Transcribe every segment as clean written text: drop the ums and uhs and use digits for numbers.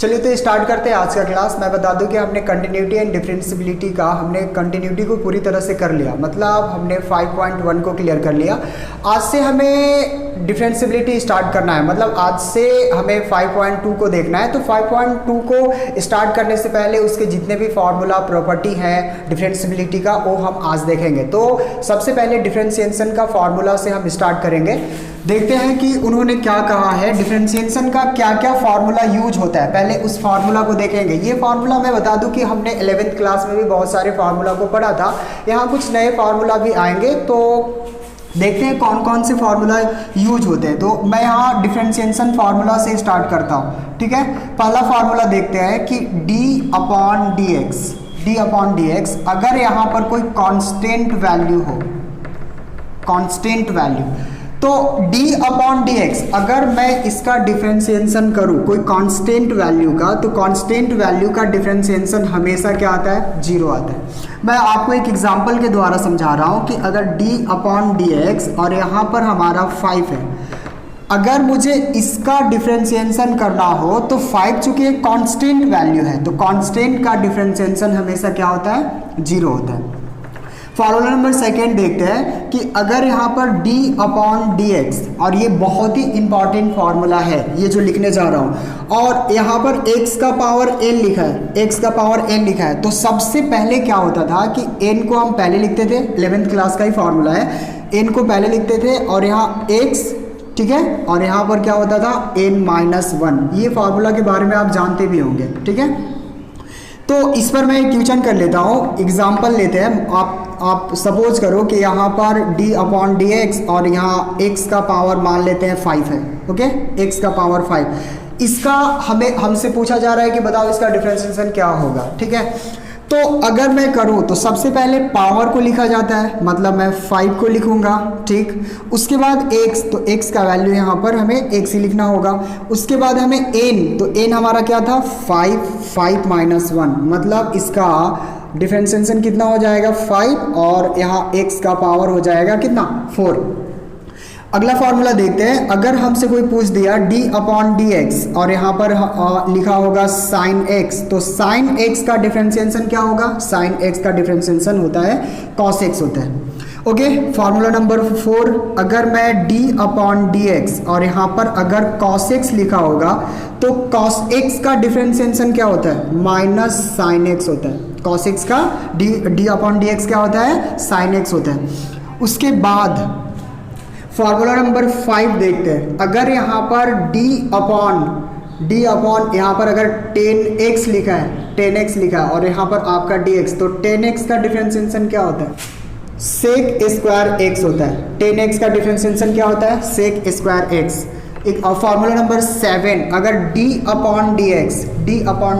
चलिए तो स्टार्ट करते हैं आज का क्लास। मैं बता दूं कि हमने कंटिन्यूटी एंड डिफरेंशियबिलिटी का हमने कंटिन्यूटी को पूरी तरह से कर लिया, मतलब हमने 5.1 को क्लियर कर लिया। आज से हमें डिफरेंशियबिलिटी स्टार्ट करना है, मतलब आज से हमें 5.2 को देखना है। तो 5.2 को स्टार्ट करने से पहले उसके जितने भी फार्मूला प्रॉपर्टी हैं डिफरेंशियबिलिटी का वो हम आज देखेंगे। तो सबसे पहले डिफरेंशिएशन का फार्मूला से हम स्टार्ट करेंगे। देखते हैं कि उन्होंने क्या कहा है, डिफरेंशिएशन का क्या क्या फार्मूला यूज होता है, पहले उस फार्मूला को देखेंगे। ये फार्मूला मैं बता दूं कि हमने 11th क्लास में भी बहुत सारे फार्मूला को पढ़ा था, यहाँ कुछ नए फार्मूला भी आएंगे। तो देखते हैं कौन कौन से फार्मूला यूज होते हैं। तो मैं यहाँ डिफरेंशिएशन फार्मूला से स्टार्ट करता हूँ, ठीक है। पहला फार्मूला देखते हैं कि d अपॉन dx अगर यहाँ पर कोई कांस्टेंट वैल्यू हो, कांस्टेंट वैल्यू, तो d अपॉन dx अगर मैं इसका डिफरेंशिएशन करूं कोई कांस्टेंट वैल्यू का, तो कांस्टेंट वैल्यू का डिफरेंशिएशन हमेशा क्या आता है, 0 आता है। मैं आपको एक एग्जांपल के द्वारा समझा रहा हूं कि अगर d अपॉन dx और यहाँ पर हमारा 5 है, अगर मुझे इसका डिफरेंशिएशन करना हो तो 5 चूंकि एक कांस्टेंट वैल्यू है, तो कांस्टेंट का डिफरेंशिएशन हमेशा क्या होता है, 0 होता है। फार्मूला नंबर सेकेंड देखते हैं कि अगर यहाँ पर d अपॉन dx, और ये बहुत ही इंपॉर्टेंट फार्मूला है ये जो लिखने जा रहा हूँ, और यहाँ पर x का पावर n लिखा है, x का पावर n लिखा है। तो सबसे पहले क्या होता था कि n को हम पहले लिखते थे, 11th क्लास का ही फार्मूला है, n को पहले लिखते थे और यहाँ x, ठीक है, और यहाँ पर क्या होता था n-1। ये फार्मूला के बारे में आप जानते भी होंगे, ठीक है। तो इस पर मैं एक क्वेश्चन कर लेता हूँ, एग्जाम्पल लेते हैं। आप सपोज करो कि यहाँ पर d अपॉन dx और यहाँ x का पावर मान लेते हैं 5 है, ओके, x का पावर 5। इसका हमसे पूछा जा रहा है कि बताओ इसका डिफरेंशिएशन क्या होगा, ठीक है। तो अगर मैं करूँ तो सबसे पहले पावर को लिखा जाता है, मतलब मैं 5 को लिखूंगा, ठीक। उसके बाद x, तो x का वैल्यू यहाँ पर हमें x ही लिखना होगा। उसके बाद हमें n, तो n हमारा क्या था 5 माइनस 1, मतलब इसका डिफरेंशिएशन कितना हो जाएगा 5, और यहाँ x का पावर हो जाएगा कितना 4। अगला फार्मूला देखते हैं। अगर हमसे कोई पूछ दिया d अपॉन dx और यहाँ पर लिखा होगा sin x, तो sin x का डिफरेंशिएशन क्या होगा, sin x का डिफरेंशिएशन होता है cos x होता है, ओके। फार्मूला नंबर 4, अगर मैं d अपॉन dx और यहाँ पर अगर cos x लिखा होगा तो cos x का डिफरेंशिएशन क्या होता है, माइनस sin x होता है। cos x का d अपॉन dx क्या होता है, sin x होता है। उसके बाद फार्मूला नंबर 5 देखते हैं। अगर यहाँ पर d अपॉन यहाँ पर अगर 10x लिखा है, 10x लिखा है और यहाँ पर आपका dx, तो 10x का डिफरेंशिएशन क्या होता है, sec स्क्वायर x होता है। 10x का डिफरेंशिएशन क्या होता है, sec स्क्वायर x। एक फार्मूला नंबर 7, अगर d अपॉन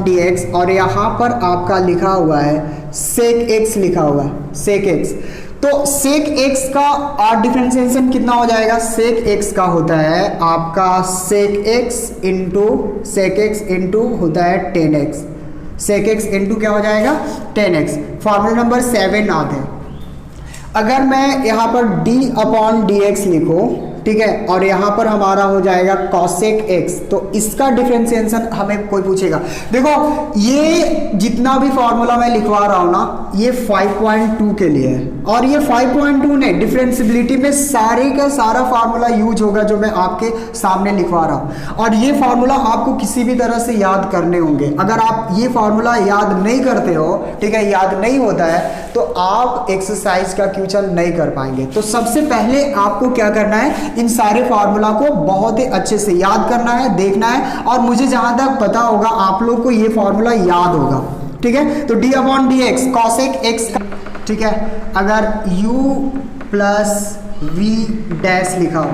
dx और यहाँ पर आपका लिखा हुआ है sec x लिखा हुआ है, sec x, तो sec x का डिफरेंशिएशन कितना हो जाएगा, sec x का होता है आपका sec x इंटू होता है 10x, sec x इंटू क्या हो जाएगा 10x। फार्मूला नंबर 7 आते हैं। अगर मैं यहाँ पर d अपॉन dx लिखूँ, ठीक है, और यहाँ पर हमारा हो जाएगा cosec x, तो इसका डिफरेंशिएशन हमें कोई पूछेगा। देखो ये जितना भी फॉर्मूला मैं लिखवा रहा हूँ ना, ये 5.2 के लिए है, और ये 5.2 नहीं, डिफरेंशियबिलिटी में सारे का सारा फार्मूला यूज होगा जो मैं आपके सामने लिखवा रहा हूँ। और ये फार्मूला आपको किसी भी तरह से याद करने होंगे। अगर आप ये फार्मूला याद नहीं करते हो, ठीक है, याद नहीं होता है, तो आप एक्सरसाइज का क्वेश्चन नहीं कर पाएंगे। तो सबसे पहले आपको क्या करना है, इन सारे फार्मूला को बहुत ही अच्छे से याद करना है, देखना है, और मुझे जहां तक पता होगा आप लोग को ये फार्मूला याद होगा, ठीक है। तो d upon dx cosec x, ठीक है, अगर u प्लस v डैश लिखा हो,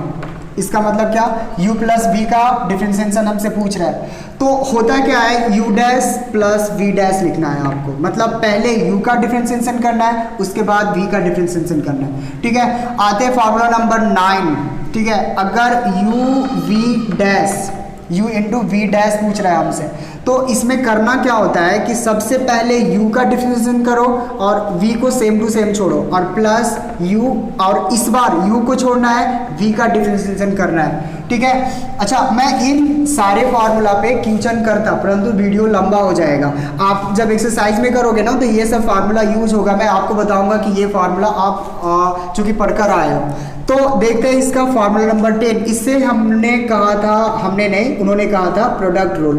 इसका मतलब क्या, u प्लस v का डिफरेंशिएशन हमसे पूछ रहा है, तो होता क्या है u dash plus v dash लिखना है आपको, मतलब पहले u का डिफरेंशिएशन करना है, उसके बाद v का डिफरेंशिएशन करना है, ठीक है। आते हैं फार्मूला नंबर 9, ठीक है। अगर u v dash u into V dash पूछ रहा है हमसे। तो इसमें करना क्या होता है कि सबसे पहले u का डिफरेंशिएशन करो और v को सेम टू सेम छोड़ो और प्लस u, और इस बार u को छोड़ना है, v का डिफरेंशिएशन करना है, ठीक है। अच्छा, मैं इन सारे फार्मूला पे क्वेश्चन करता, परंतु वीडियो लंबा हो जाएगा। आप जब एक्सरसाइज में करोगे ना तो ये सब फार्मूला यूज होगा, मैं आपको बताऊंगा कि ये फार्मूला आप चूंकि पढ़कर आए हो। तो देखते हैं इसका फार्मूला नंबर 10। इससे हमने कहा था, हमने नहीं, उन्होंने कहा था प्रोडक्ट रूल,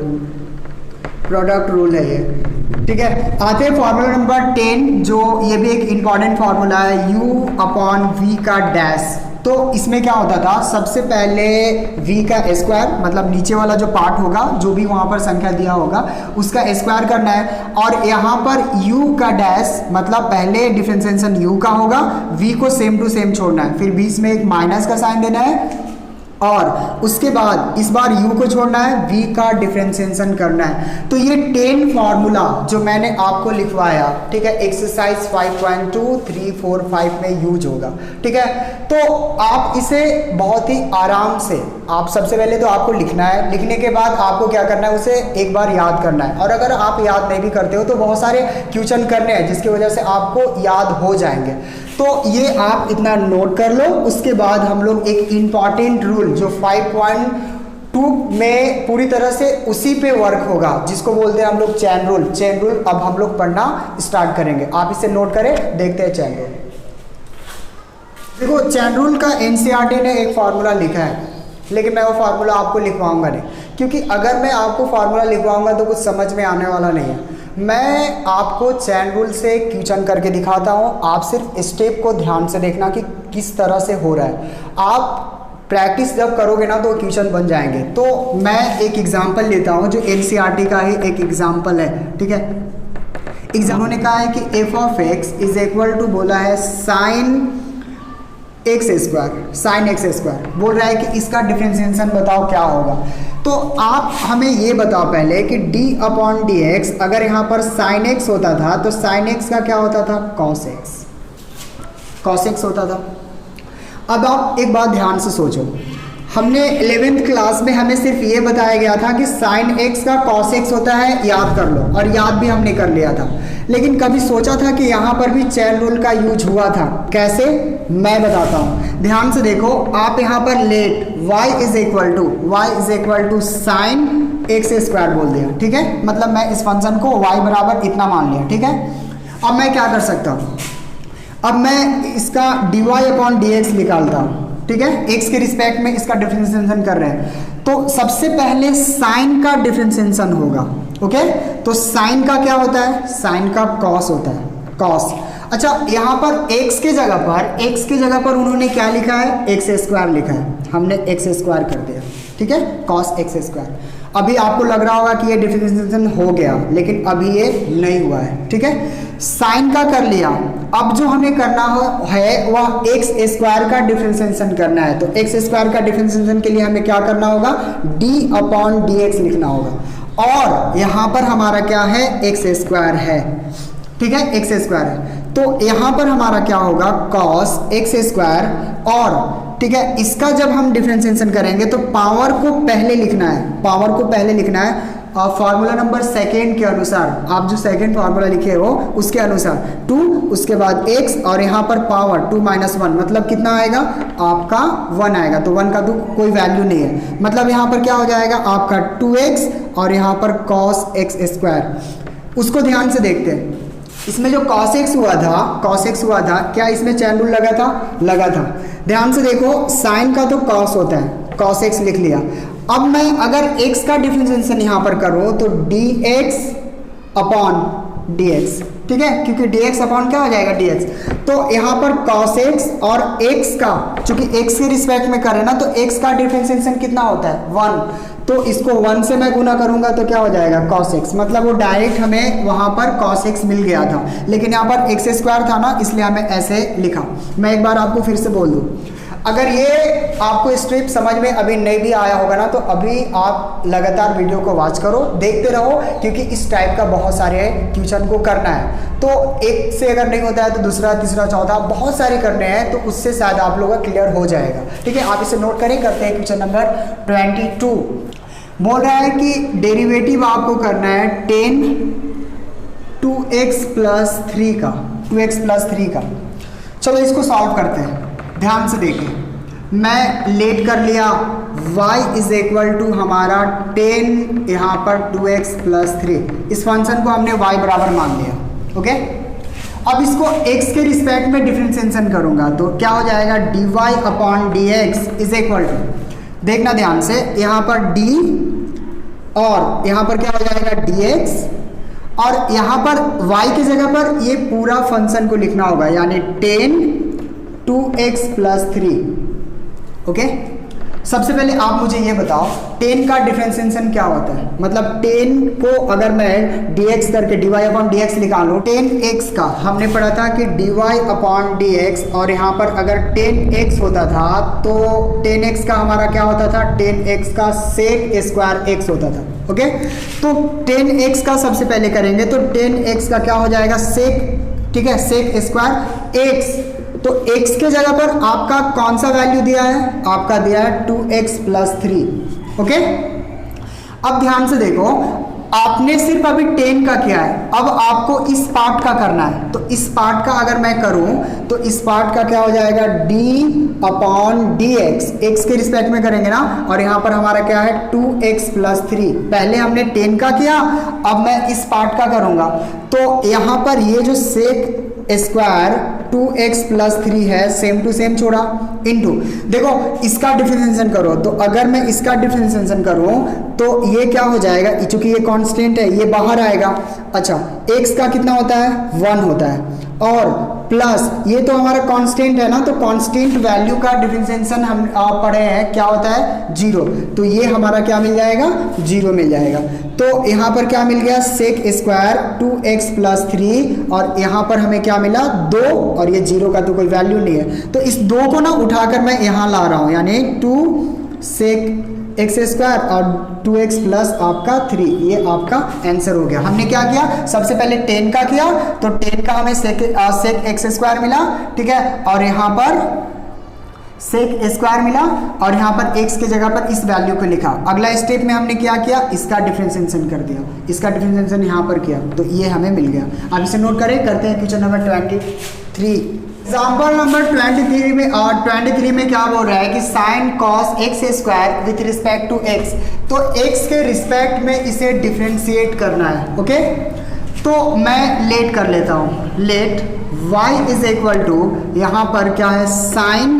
प्रोडक्ट रूल है ये, ठीक है। आते हैं फार्मूला नंबर 10, जो ये भी एक इंपॉर्टेंट फार्मूला है, u अपॉन v का डैश। तो इसमें क्या होता था, सबसे पहले v का स्क्वायर, मतलब नीचे वाला जो पार्ट होगा, जो भी वहां पर संख्या दिया होगा उसका स्क्वायर करना है, और यहाँ पर u का डैश, मतलब पहले डिफरेंशिएशन u का होगा, v को सेम टू सेम छोड़ना है, फिर बीच में एक माइनस का साइन देना है, और उसके बाद इस बार u को छोड़ना है, v का डिफरेंशिएशन करना है। तो ये 10 फार्मूला जो मैंने आपको लिखवाया, ठीक है, एक्सरसाइज 5.2, 3, 4, 5 में यूज होगा, ठीक है। तो आप इसे बहुत ही आराम से, आप सबसे पहले तो आपको लिखना है, लिखने के बाद आपको क्या करना है, उसे एक बार याद करना है, और अगर आप याद नहीं भी करते हो तो बहुत सारे क्वेश्चन करने हैं जिसकी वजह से आपको याद हो जाएंगे। तो ये आप इतना नोट कर लो। उसके बाद हम लोग एक इम्पॉर्टेंट रूल जो 5.2 में पूरी तरह से उसी पे वर्क होगा, जिसको बोलते हैं हम लोग चैन रूल। चैन रूल अब हम लोग पढ़ना स्टार्ट करेंगे, आप इसे नोट करें, देखते हैं चैन रूल। देखो, चैन रूल का एनसीईआरटी ने एक फार्मूला लिखा है, लेकिन मैं वो फार्मूला आपको लिखवाऊंगा नहीं, क्योंकि अगर मैं आपको फार्मूला लिखवाऊंगा तो कुछ समझ में आने वाला नहीं है। मैं आपको चैन रूल से क्वेश्चन करके दिखाता हूँ, आप सिर्फ स्टेप को ध्यान से देखना कि किस तरह से हो रहा है। आप प्रैक्टिस जब करोगे ना तो क्वेश्चन बन जाएंगे। तो मैं एक एग्जांपल लेता हूँ जो एनसीईआरटी का ही एक एग्जांपल है, ठीक है। एग्जाम्पल ने कहा है कि F of X is equal to, बोला है sine X square, sine X square, बोल रहा है कि इसका डिफरेंशिएशन बताओ क्या होगा। तो आप हमें ये बताओ पहले कि d अपॉन डी एक्स, अगर यहाँ पर साइन एक्स होता था तो साइन एक्स का क्या होता था, कॉस एक्स, कॉस एक्स होता था। अब आप एक बात ध्यान से सोचो, हमने 11th क्लास में हमें सिर्फ ये बताया गया था कि साइन एक्स का कॉस एक्स होता है, याद कर लो, और याद भी हमने कर लिया था। लेकिन कभी सोचा था कि यहाँ पर भी चैन रूल का यूज हुआ था, कैसे, मैं बताता हूँ, ध्यान से देखो। आप यहाँ पर let y is equal to sine X square बोल दिया, ठीक है, मतलब मैं इस फंक्शन को y बराबर इतना मान लिया, ठीक है। अब मैं क्या कर सकता हूँ, अब मैं इसका dy अपॉन डी एक्स निकालता हूँ, ठीक है, x के रिस्पेक्ट में इसका डिफरेंशिएशन कर रहे हैं। तो सबसे पहले साइन का डिफरेंशिएशन होगा, ओके। तो साइन का क्या होता है, साइन का कॉस होता है, कॉस। अच्छा, यहाँ पर x के जगह पर उन्होंने क्या लिखा है, एक्स स्क्वायर लिखा है, हमने एक्स स्क्वायर कर दिया, ठीक है, कॉस एक्स स्क्वायर। अभी आपको लग रहा होगा कि ये डिफरेंशिएशन हो गया, लेकिन अभी ये नहीं हुआ है, ठीक है। साइन का कर लिया, अब जो हमें करना है वह एक्स स्क्वायर का डिफरेंशिएशन करना है। तो एक्स स्क्वायर का डिफरेंशिएशन के लिए हमें क्या करना होगा, d अपॉन डी एक्स लिखना होगा, और यहाँ पर हमारा क्या है, एक्स स्क्वायर है, ठीक है, एक्स स्क्वायर है। तो यहाँ पर हमारा क्या होगा, कॉस एक्स स्क्वायर, और ठीक है, इसका जब हम डिफरेंशिएशन करेंगे तो पावर को पहले लिखना है, पावर को पहले लिखना है, और फार्मूला नंबर सेकेंड के अनुसार, आप जो सेकेंड फार्मूला लिखे हो उसके अनुसार 2, उसके बाद x, और यहाँ पर पावर 2 - 1, मतलब कितना आएगा आपका 1 आएगा। तो 1 का तो कोई वैल्यू नहीं है, मतलब यहाँ पर क्या हो जाएगा आपका 2x, और यहाँ पर cos x स्क्वायर। उसको ध्यान से देखते हैं, इसमें जो cos x हुआ था, क्या इसमें चैन रूल लगा था। ध्यान से देखो, साइन का तो cos होता है, cos x लिख लिया। अब मैं अगर x का डिफरेंशिएशन यहाँ पर करूँ तो dx अपॉन dx, ठीक है, क्योंकि dx अपॉन क्या हो जाएगा, dx। तो यहाँ पर cos x और x का, चूंकि x के रिस्पेक्ट में करें ना, तो x का डिफरेंशिएशन कितना होता है, 1। तो इसको 1 से मैं गुना करूंगा तो क्या हो जाएगा, cos x, मतलब वो डायरेक्ट हमें वहां पर cos x मिल गया था, लेकिन यहाँ पर x स्क्वायर था ना, इसलिए हमें ऐसे लिखा। मैं एक बार आपको फिर से बोल दूं, अगर ये आपको स्टेप समझ में अभी नहीं भी आया होगा ना, तो अभी आप लगातार वीडियो को वॉच करो, देखते रहो, क्योंकि इस टाइप का बहुत सारे क्वेश्चन को करना है। तो एक से अगर नहीं होता है तो दूसरा, तीसरा, चौथा, बहुत सारे करने हैं, तो उससे शायद आप लोगों का क्लियर हो जाएगा, ठीक है। आप इसे नोट करें, करते हैं क्वेश्चन नंबर 22। बोल रहा है कि डेरिवेटिव आपको करना है टेन 2x प्लस 3 का, 2x प्लस 3 का। चलो इसको सॉल्व करते हैं, ध्यान से देखें। मैं लेट कर लिया y इज इक्वल टू हमारा 10 यहाँ पर 2x प्लस 3, इस फंक्शन को हमने y बराबर मान लिया। ओके, अब इसको x के रिस्पेक्ट में डिफरेंशिएशन करूंगा तो क्या हो जाएगा, dy upon dx is equal to, देखना ध्यान से, यहाँ पर d और यहाँ पर क्या हो जाएगा dx, और यहाँ पर y की जगह पर ये पूरा फंक्शन को लिखना होगा, यानी 10 2x प्लस 3। ओके, सबसे पहले आप मुझे ये बताओ 10 का डिफरेंशिएशन क्या होता है, मतलब 10 को अगर मैं dx करके dy अपॉन dx निकालूं, 10x का हमने पढ़ा था कि dy अपॉन dx, और यहाँ पर अगर 10x होता था तो 10x का हमारा क्या होता था, 10x का सेक स्क्वायर x होता था। ओके, तो 10x का सबसे पहले करेंगे तो 10x का क्या हो जाएगा, सेक, ठीक है, सेक स्क्वायर x। तो x के जगह पर आपका कौन सा वैल्यू दिया है, आपका दिया है 2x प्लस 3। ओके, अब ध्यान से देखो, आपने सिर्फ अभी 10 का किया है, अब आपको इस पार्ट का करना है। तो इस पार्ट का अगर मैं करूं तो इस पार्ट का क्या हो जाएगा, d अपॉन dx, x के रिस्पेक्ट में करेंगे ना, और यहाँ पर हमारा क्या है 2x प्लस 3। पहले हमने 10 का किया, अब मैं इस पार्ट का करूंगा तो यहाँ पर ये जो सेक स्क्वायर 2x प्लस 3 है, सेम टू सेम छोड़ा, इनटू, देखो इसका डिफरेंशिएशन करो, तो अगर मैं इसका डिफरेंशिएशन करूं तो ये क्या हो जाएगा, चूंकि ये कांस्टेंट है ये बाहर आएगा। अच्छा, x का कितना होता है, 1 होता है, और प्लस ये तो हमारा कांस्टेंट है ना, तो कांस्टेंट वैल्यू का डिफरेंशिएशन हम पढ़े हैं क्या होता है, 0। तो ये हमारा क्या मिल जाएगा, 0 मिल जाएगा। तो यहाँ पर क्या मिल गया, सेक स्क्वायर 2x प्लस 3, और यहाँ पर हमें क्या मिला, 2, और ये 0 का तो कोई वैल्यू नहीं है, तो इस 2 को ना उठाकर मैं यहाँ ला रहा हूँ, यानी 2 सेक x स्क्वायर और 2x प्लस आपका 3, ये आपका आंसर हो गया। हमने क्या किया, सबसे पहले 10 का किया, तो 10 का हमें सेक x स्क्वायर मिला, ठीक है, और यहाँ पर सेक स्क्वायर मिला, और यहाँ पर x की जगह पर इस वैल्यू को लिखा। अगला स्टेप में हमने क्या किया, इसका डिफरेंशिएशन कर दिया, इसका डिफरेंशिएशन यहाँ पर किया, तो ये हमें मिल गया। अब इसे नोट करें, करते हैं क्वेश्चन नंबर 23। एग्जाम्पल नंबर 23 में क्या बोल रहा है कि sine cos X square with respect to x, तो x के रिस्पेक्ट में इसे डिफरेंशिएट करना है। ओके, तो मैं लेट कर लेता हूँ, let y is equal to, यहाँ पर क्या है साइन,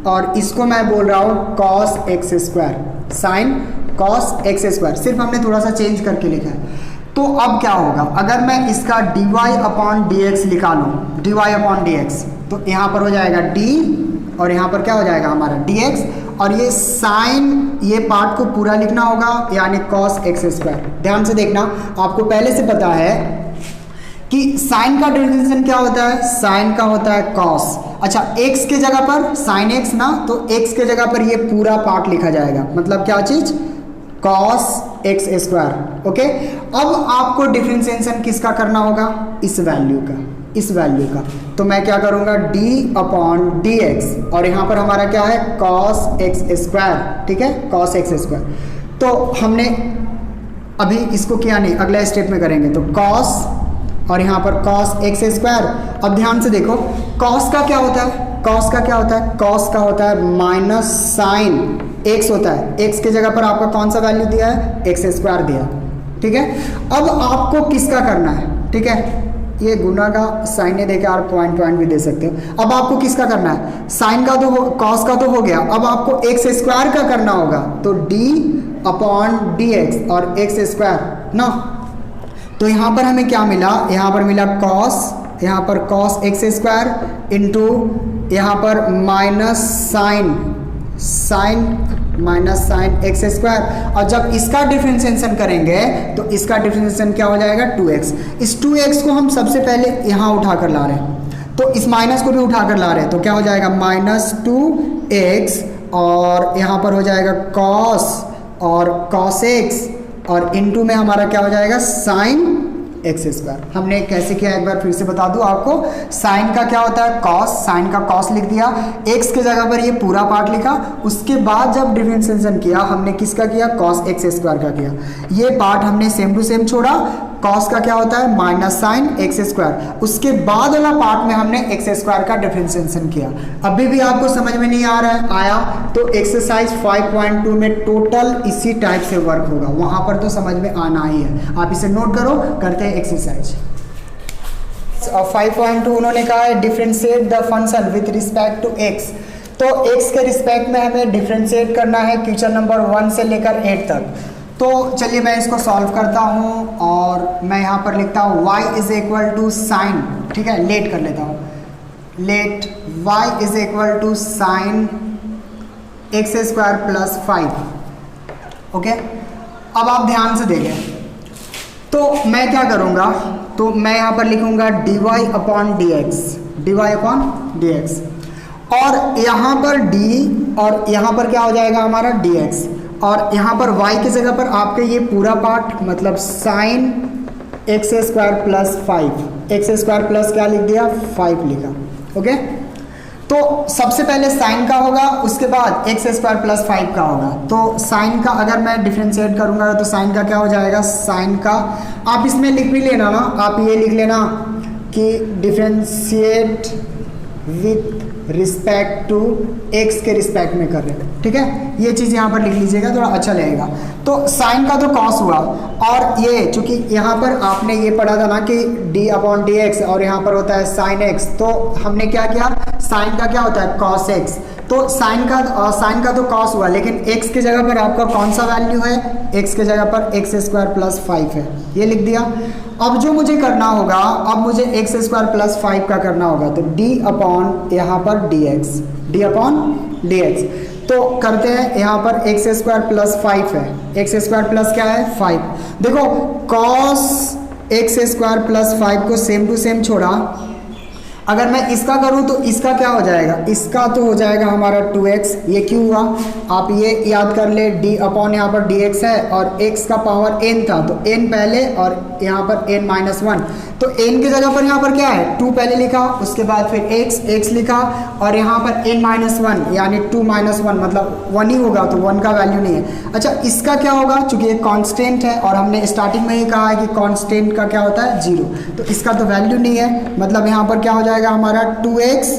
और इसको मैं बोल रहा हूँ cos X square, sign cos X square, सिर्फ हमने थोड़ा सा चेंज करके लिखा है। तो अब क्या होगा, अगर मैं इसका dy अपॉन dx निकालूं, dy अपॉन dx, तो यहाँ पर हो जाएगा d, और यहाँ पर क्या हो जाएगा हमारा dx, और ये साइन, ये पार्ट को पूरा लिखना होगा, यानी cos x स्क्वायर। ध्यान से देखना, आपको पहले से पता है कि साइन का डिफरेंशिएशन क्या होता है, साइन का होता है cos। अच्छा, x के जगह पर साइन x ना, तो x के जगह पर ये पूरा पार्ट लिखा जाएगा, मतलब क्या चीज, cos x स्क्वायर। ओके, अब आपको डिफरेंशिएशन किसका करना होगा, इस वैल्यू का, इस वैल्यू का। तो मैं क्या करूंगा, d अपॉन dx, और यहाँ पर हमारा क्या है cos x स्क्वायर, ठीक है, cos x स्क्वायर। तो हमने अभी इसको किया नहीं, अगला स्टेप में करेंगे, तो cos, और यहाँ पर cos x स्क्वायर। अब ध्यान से देखो, cos का क्या होता है, cos का क्या होता है, cos का होता है माइनस साइन x होता है, x के जगह पर आपका कौन सा वैल्यू दिया है, x स्क्वायर दिया, ठीक है। अब आपको किसका करना है, ठीक है, ये गुना का साइन ने देकर आप पॉइंट भी दे सकते हो। अब आपको किसका करना है, साइन का तो कॉस का तो हो गया, अब आपको एक्स स्क्वायर का करना होगा, तो d अपॉन dx और एक्स स्क्वायर ना। तो यहाँ पर हमें क्या मिला, यहाँ पर मिला कॉस, यहाँ पर कॉस एक्स स्क्वायर इंटू यहाँ पर minus sine minus sine X square, और जब इसका डिफरेंशिएशन करेंगे तो इसका डिफरेंशिएशन क्या हो जाएगा 2x। इस 2x को हम सबसे पहले यहाँ उठा कर ला रहे हैं, तो इस माइनस को भी उठा कर ला रहे हैं, तो क्या हो जाएगा माइनस 2x, और यहाँ पर हो जाएगा कॉस और कॉस एक्स, और इनटू में हमारा क्या हो जाएगा साइन एक्स स्क्वायर। हमने कैसे किया एक बार फिर से बता दूं आपको। साइन का क्या होता है कॉस, साइन का कॉस लिख दिया, एक्स के जगह पर ये पूरा पार्ट लिखा, उसके बाद जब डिफरेंशिएशन किया हमने किसका किया कॉस एक्स स्क्वायर का किया। ये पार्ट हमने सेम टू सेम छोड़ा, कॉस का क्या होता है माइनस साइन एक्स स्क्वायर, उसके बाद वाला पार्ट में हमने एक्स स्क्वायर का डिफरेंशिएशन किया। अभी भी आपको समझ में नहीं आ रहा है आया तो एक्सरसाइज 5.2 में टोटल इसी टाइप से वर्क होगा, वहां पर तो समझ में आना ही है। आप इसे नोट करो, करते हैं एक्सरसाइज। 5.2 उन्होंने कहा है differentiate the function with respect to X. तो एक्स के रिस्पेक्ट में हमें डिफरेंशिएट करना है क्वेश्चन नंबर 1 से लेकर 8 तक। तो चलिए मैं इसको सॉल्व करता हूँ और मैं यहाँ पर लिखता हूँ y is equal to sine, ठीक है लेट कर लेता हूँ, let y is equal to sine X square plus 5। Okay, अब आप ध्यान से देखें तो मैं क्या करूँगा, तो मैं यहाँ पर लिखूँगा dy अपॉन डी एक्स, और यहाँ पर d और यहाँ पर क्या हो जाएगा हमारा dx, और यहाँ पर y की जगह पर आपके ये पूरा पार्ट मतलब sign X square plus 5, x square plus क्या लिख दिया 5 लिखा। ओके, तो सबसे पहले साइन का होगा, उसके बाद एक्स स्क्वायर प्लस 5 का होगा। तो साइन का अगर मैं डिफरेंशिएट करूँगा तो साइन का क्या हो जाएगा, साइन का आप इसमें लिख भी लेना ना, आप ये लिख लेना कि differentiate with respect to X के रिस्पेक्ट में कर रहे हैं, ठीक है ये चीज़ यहाँ पर लिख लीजिएगा, थोड़ा अच्छा लगेगा। तो साइन का तो कॉस हुआ, और ये चूंकि यहाँ पर आपने ये पढ़ा था ना कि d अपॉन डी एक्स और यहाँ पर होता है साइन एक्स, तो हमने क्या किया साइन का क्या होता है कॉस एक्स, तो साइन का तो कॉस हुआ, लेकिन x के जगह पर आपका कौन सा वैल्यू है, x के जगह पर एक्स स्क्वायर प्लस 5 है, ये लिख दिया। अब जो मुझे करना होगा, अब मुझे एक्स स्क्वायर प्लस 5 का करना होगा, तो d अपॉन यहाँ पर d अपॉन डी एक्स। तो करते हैं, यहाँ पर एक्स स्क्वायर प्लस 5 है, एक्स स्क्वायर प्लस क्या है 5। देखो कॉस एक्स स्क्वायर प्लस 5 को सेम टू सेम छोड़ा, अगर मैं इसका करूं तो इसका क्या हो जाएगा, इसका तो हो जाएगा हमारा 2x। ये क्यों हुआ आप ये याद कर ले, d अपॉन यहाँ पर dx है और x का पावर n था तो n पहले और यहाँ पर n माइनस 1, तो n की जगह पर यहाँ पर क्या है 2 पहले लिखा, उसके बाद फिर x लिखा और यहाँ पर n माइनस 1 यानी 2 माइनस 1 मतलब 1 ही होगा, तो 1 का वैल्यू नहीं है। अच्छा इसका क्या होगा, चूंकि ये कांस्टेंट है और हमने स्टार्टिंग में ही कहा है कि कांस्टेंट का क्या होता है 0, तो इसका तो वैल्यू नहीं है, मतलब यहाँ पर क्या हो जाएगा हमारा 2x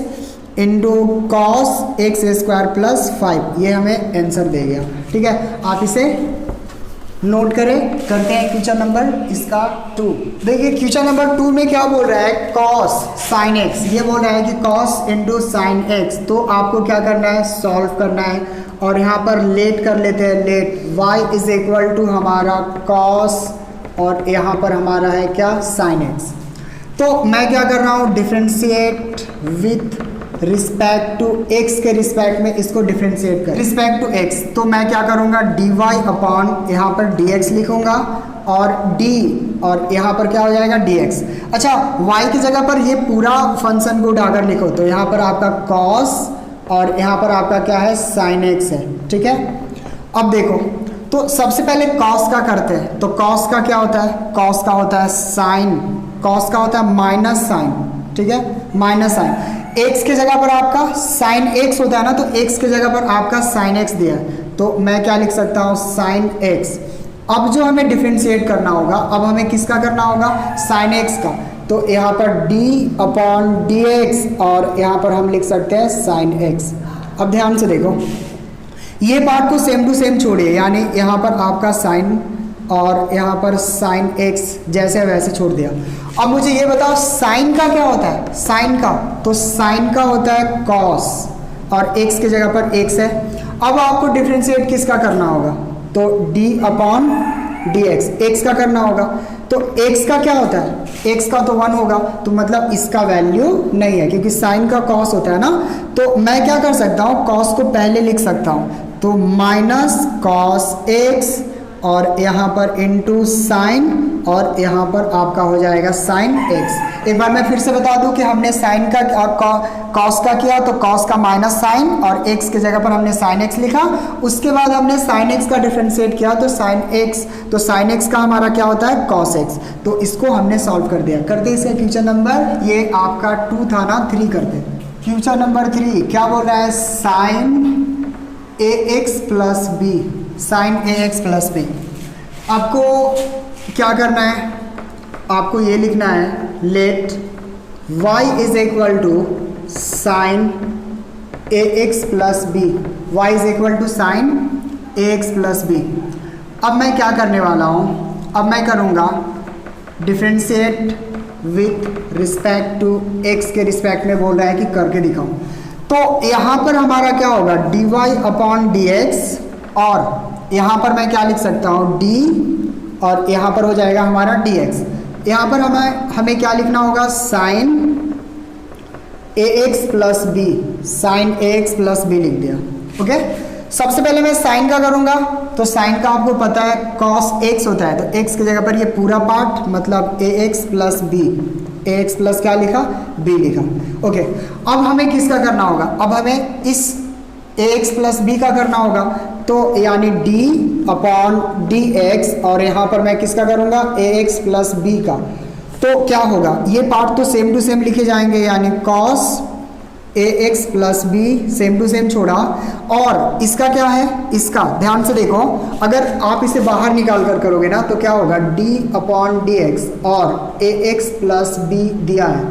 into cos X square plus 5, ये हमें आंसर दे गया। ठीक है, आप इसे नोट करें। करते हैं क्वेश्चन नंबर इसका 2। देखिए क्वेश्चन नंबर 2 में क्या बोल रहा है, कॉस साइन एक्स, ये बोल रहा है कि कॉस इंटू साइन एक्स, तो आपको क्या करना है सॉल्व करना है, और यहाँ पर लेट कर लेते हैं, let y is equal to हमारा कॉस और यहाँ पर हमारा है क्या साइन एक्स। तो मैं क्या कर रहा हूँ, differentiate with respect to x के रिस्पेक्ट में इसको डिफरेंशिएट कर रिस्पेक्ट टू x, तो मैं क्या करूँगा dy अपॉन यहाँ पर dx लिखूँगा और d और यहाँ पर क्या हो जाएगा dx। अच्छा y की जगह पर ये पूरा फंक्शन को उठाकर लिखो, तो यहाँ पर आपका cos और यहाँ पर आपका क्या है sin x है। ठीक है, अब देखो तो सबसे पहले cos का करते हैं, तो cos का क्या होता है, cos का होता है sin, cos का होता है माइनस साइन, ठीक है माइनस साइन, x के जगह पर आपका sin x होता है ना, तो x के जगह पर आपका sin x दिया है, तो मैं क्या लिख सकता हूँ sin x। अब जो हमें डिफरेंशिएट करना होगा, अब हमें किसका करना होगा sin x का, तो यहाँ पर d अपॉन dx और यहाँ पर हम लिख सकते हैं sin x। अब ध्यान से देखो ये पार्ट को सेम टू सेम छोड़िए, यानी यहाँ पर आपका sin और यहाँ पर sin x जैसे वैसे छोड़ दिया। अब मुझे ये बताओ sin का क्या होता है, sin का, तो sin का होता है cos और x की जगह पर x है। अब आपको डिफरेंशिएट किसका करना होगा, तो d अपॉन dx, x का करना होगा, तो x का क्या होता है, x का तो 1 होगा, तो मतलब इसका वैल्यू नहीं है क्योंकि sin का cos होता है ना। तो मैं क्या कर सकता हूँ, cos को पहले लिख सकता हूँ, तो माइनस cos x और यहाँ पर इंटू साइन और यहाँ पर आपका हो जाएगा साइन एक्स। एक बार मैं फिर से बता दूं कि हमने साइन का कॉस का किया तो कॉस का माइनस साइन और एक्स की जगह पर हमने साइन एक्स लिखा। उसके बाद हमने साइन एक्स का डिफरेंशिएट किया तो साइन एक्स, तो साइन एक्स का हमारा क्या होता है कॉस एक्स। तो इसको हमने सॉल्व कर दिया। करते इसका क्वेश्चन नंबर, ये आपका 2 था ना, 3 करते। क्वेश्चन नंबर 3 क्या बोल रहा है, sine A X plus B, sine A X plus B. आपको क्या करना है, आपको ये लिखना है let y is equal to sine A X plus B, Y is equal to sine A X plus B. अब मैं क्या करने वाला हूँ, अब मैं करूँगा differentiate with respect to x के रिस्पेक्ट में बोल रहा है कि करके दिखाऊँ। तो यहाँ पर हमारा क्या होगा dy अपॉन डी एक्स, और यहाँ पर मैं क्या लिख सकता हूँ d, और यहाँ पर हो जाएगा हमारा dx। यहाँ पर हमें क्या लिखना होगा, sign A X plus B, sine A X plus B लिख दिया। ओके, सबसे पहले मैं साइन का करूँगा तो साइन का आपको पता है कॉस एक्स होता है, तो एक्स की जगह पर ये पूरा पार्ट मतलब ए एक्स प्लस बी, ए एक्स प्लस क्या लिखा बी लिखा। ओके, अब हमें किसका करना होगा, अब हमें इस ए एक्स प्लस बी का करना होगा, तो यानी d अपॉन डी एक्स, और यहाँ पर मैं किसका करूँगा ए एक्स प्लस बी का। तो क्या होगा, ये पार्ट तो सेम टू सेम लिखे जाएंगे, यानी cos A X plus B same to same छोड़ा, और इसका क्या है, इसका ध्यान से देखो, अगर आप इसे बाहर निकाल कर करोगे ना तो क्या होगा d अपॉन डी एक्स, और ए एक्स प्लस बी दिया है।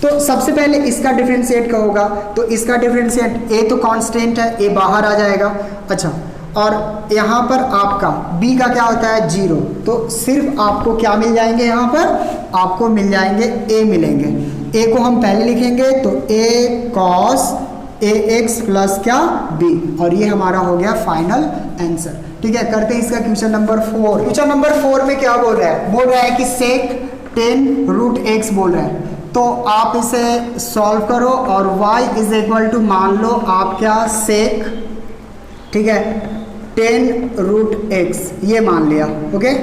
तो सबसे पहले इसका डिफरेंशिएट का होगा, तो इसका डिफरेंशिएट a तो कांस्टेंट है, a बाहर आ जाएगा। अच्छा, और यहाँ पर आपका b का क्या होता है 0, तो सिर्फ आपको क्या मिल जाएंगे, यहाँ पर आपको मिल जाएंगे a मिलेंगे। a को हम पहले लिखेंगे तो a cos A X plus क्या b, और ये हमारा हो गया फाइनल आंसर। ठीक है, करते हैं इसका क्वेश्चन नंबर 4। क्वेश्चन नंबर 4 में क्या बोल रहा है, बोल रहा है कि सेक 10 रूट एक्स बोल रहा है। तो आप इसे सॉल्व करो और y इज इक्वल टू मान लो आप क्या सेक, ठीक है 10 रूट एक्स ये मान लिया। ओके,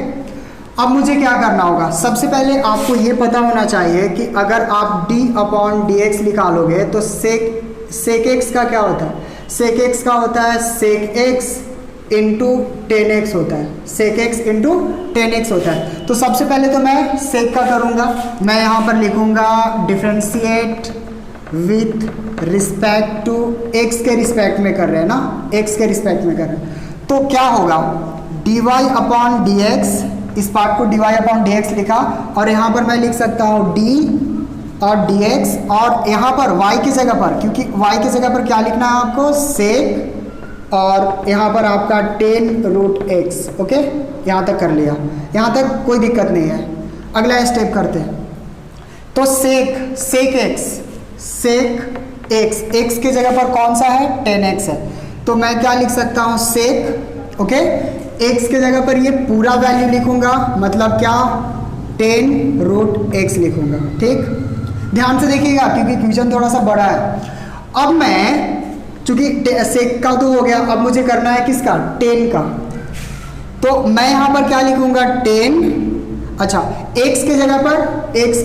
अब मुझे क्या करना होगा, सबसे पहले आपको ये पता होना चाहिए कि अगर आप d अपॉन डी एक्स निकालोगे तो सेक एक्स का क्या होता है, सेक एक्स का होता है सेक एक्स इंटू 10x होता है, सेक एक्स इंटू 10x होता है। तो सबसे पहले तो मैं सेक का करूँगा, मैं यहाँ पर लिखूँगा differentiate with respect to x के रिस्पेक्ट में कर रहे हैं ना, x के रिस्पेक्ट में कर रहे हैं। तो क्या होगा dy अपॉन डी एक्स, इस पार्ट को dy अपॉन डी एक्स लिखा, और यहाँ पर मैं लिख सकता हूँ d और dx, और यहाँ पर y की जगह पर, क्योंकि y की जगह पर क्या लिखना है आपको सेक, और यहाँ पर आपका 10 रूट एक्स। ओके, यहाँ तक कर लिया, यहाँ तक कोई दिक्कत नहीं है। अगला स्टेप करते हैं, तो सेक एक्स, एक्स की जगह पर कौन सा है 10x है, तो मैं क्या लिख सकता हूँ सेक। ओके, एक्स की जगह पर ये पूरा वैल्यू लिखूंगा, मतलब क्या 10 रूट एक्स लिखूंगा। ठीक, ध्यान से देखिएगा क्योंकि क्वेश्चन थोड़ा सा बड़ा है। अब मैं चूंकि सेक का तो हो गया, अब मुझे करना है किसका 10 का, तो मैं यहाँ पर क्या लिखूंगा 10। अच्छा, x की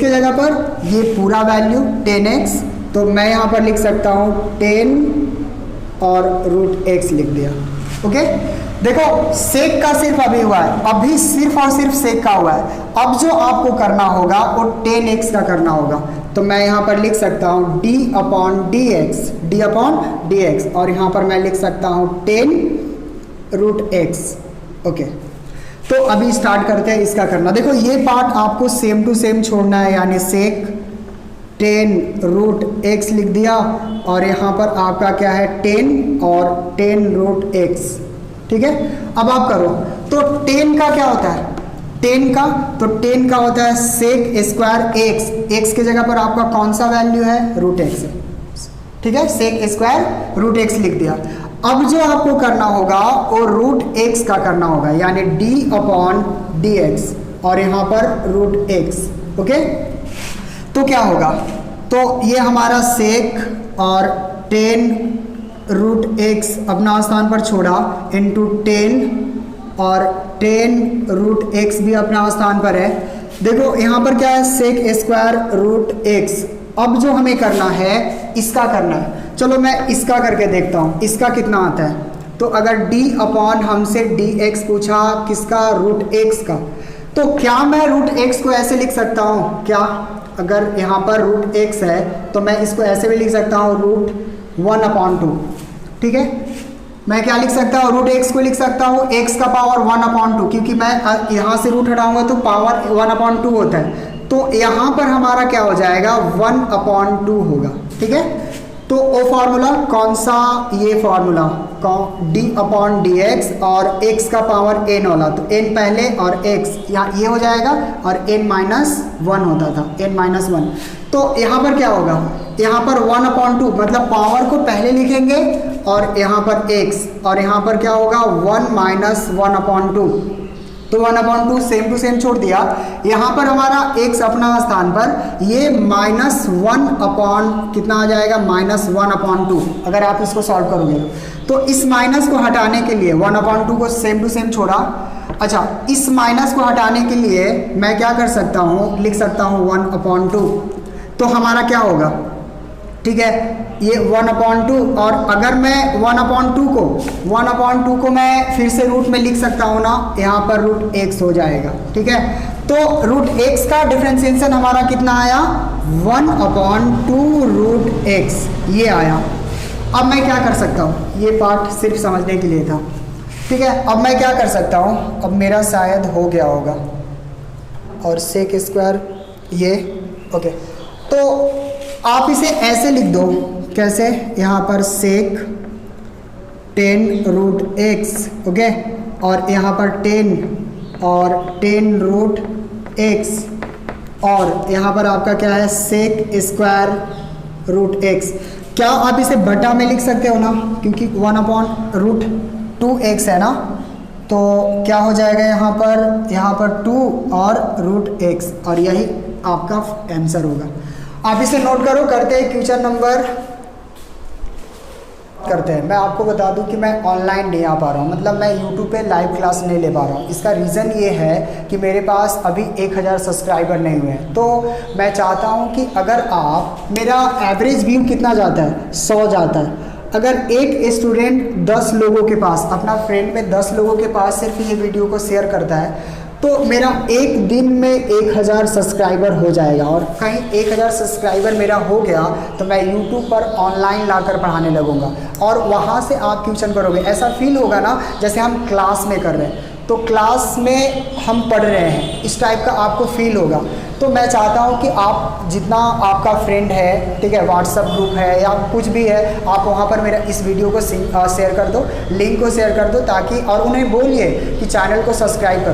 जगह पर ये पूरा वैल्यू 10x, तो मैं यहाँ पर लिख सकता हूँ 10 और रूट x लिख दिया। ओके, देखो सेक का सिर्फ अभी हुआ है, अभी सिर्फ और सिर्फ सेक का हुआ है। अब जो आपको करना होगा वो 10x का करना होगा, तो मैं यहाँ पर लिख सकता हूँ d अपॉन डी एक्स, और यहाँ पर मैं लिख सकता हूँ 10 रूट एक्स। ओके, तो अभी स्टार्ट करते हैं इसका करना। देखो ये पार्ट आपको सेम टू सेम छोड़ना है, यानी सेक 10 रूट एक्स लिख दिया, और यहाँ पर आपका क्या है 10 और 10 रूट एक्स। ठीक है, अब आप करो, तो 10 का क्या होता है 10 का होता है सेक स्क्वायर एक्स, एक्स की जगह पर आपका कौन सा वैल्यू है रूट एक्स है। ठीक है, सेक स्क्वायर रूट एक्स लिख दिया। अब जो आपको करना होगा वो रूट एक्स का करना होगा, यानी d अपॉन डी एक्स, और यहाँ पर रूट एक्स। ओके, तो क्या होगा, तो ये हमारा सेक और 10 रूट एक्स अपना स्थान पर छोड़ा इंटू 10 और 10 रूट एक्स भी अपना स्थान पर है। देखो यहाँ पर क्या है, सेक स्क्वायर रूट एक्स। अब जो हमें करना है इसका करना है। चलो मैं इसका करके देखता हूँ इसका कितना आता है। तो अगर d अपॉन हमसे dx पूछा किसका, रूट एक्स का, तो क्या मैं रूट एक्स को ऐसे लिख सकता हूँ क्या? अगर यहाँ पर रूट एक्स है तो मैं इसको ऐसे भी लिख सकता हूँ रूट 1/2। ठीक है, मैं क्या लिख सकता हूँ, रूट एक्स को लिख सकता हूँ x का पावर 1/2, क्योंकि मैं यहाँ से रूट हटाऊंगा तो पावर 1/2 होता है। तो यहाँ पर हमारा क्या हो जाएगा, 1/2 होगा। ठीक है, तो वो फार्मूला कौन सा, ये formula d upon D x और x का पावर n वाला, तो n पहले और x यहाँ ये हो जाएगा और n-1 होता था, n-1। तो यहाँ पर क्या होगा, यहाँ पर 1/2 मतलब पावर को पहले लिखेंगे और यहाँ पर x और यहाँ पर क्या होगा 1 - 1/2। तो 1/2 सेम टू सेम छोड़ दिया। यहाँ पर हमारा x अपना स्थान पर, ये -1 अपॉन कितना आ जाएगा, -1/2। अगर आप इसको सॉल्व करोगे तो इस माइनस को हटाने के लिए 1/2 को सेम टू सेम छोड़ा। अच्छा, इस माइनस को हटाने के लिए मैं क्या कर सकता हूँ, लिख सकता हूँ 1/2। तो हमारा क्या होगा, ठीक है, ये 1/2। और अगर मैं 1/2 को मैं फिर से रूट में लिख सकता हूँ ना, यहाँ पर रूट एक्स हो जाएगा। ठीक है, तो रूट एक्स का डिफरेंशिएशन हमारा कितना आया, 1/2 रूट एक्स, ये आया। अब मैं क्या कर सकता हूँ, ये पार्ट सिर्फ समझने के लिए था। ठीक है, अब मैं क्या कर सकता हूँ, अब मेरा शायद हो गया होगा, और सेक स्क्वायर ये ओके। तो आप इसे ऐसे लिख दो, कैसे, यहाँ पर सेक 10 रूट एक्स, ओके, और यहाँ पर 10 और 10 रूट एक्स, और यहाँ पर आपका क्या है, सेक स्क्वायर रूट एक्स। क्या आप इसे बटा में लिख सकते हो ना, क्योंकि 1/√2x है ना, तो क्या हो जाएगा यहाँ पर 2 और रूट एक्स, और यही आपका आंसर होगा। आप इसे नोट करो, करते हैं क्वेश्चन नंबर करते हैं। मैं आपको बता दूं कि मैं ऑनलाइन नहीं आ पा रहा हूं, मतलब मैं YouTube पे लाइव क्लास नहीं ले पा रहा हूं। इसका रीज़न ये है कि मेरे पास अभी 1000 सब्सक्राइबर नहीं हुए हैं। तो मैं चाहता हूं कि अगर आप, मेरा एवरेज व्यू कितना जाता है, 100 जाता है। अगर एक स्टूडेंट 10 लोगों के पास, अपना फ्रेंड में 10 लोगों के पास सिर्फ ये वीडियो को शेयर करता है, तो मेरा एक दिन में 1000 सब्सक्राइबर हो जाएगा। और कहीं 1000 सब्सक्राइबर मेरा हो गया तो मैं YouTube पर ऑनलाइन लाकर पढ़ाने लगूंगा, और वहाँ से आप ट्यूशन करोगे। ऐसा फील होगा ना जैसे हम क्लास में कर रहे हैं, तो क्लास में हम पढ़ रहे हैं, इस टाइप का आपको फील होगा। तो मैं चाहता हूँ कि आप, जितना आपका फ्रेंड है, ठीक है, व्हाट्सअप ग्रुप है या कुछ भी है, आप वहाँ पर मेरा इस वीडियो को शेयर कर दो, लिंक को शेयर कर दो, ताकि, और उन्हें बोलिए कि चैनल को सब्सक्राइब करो।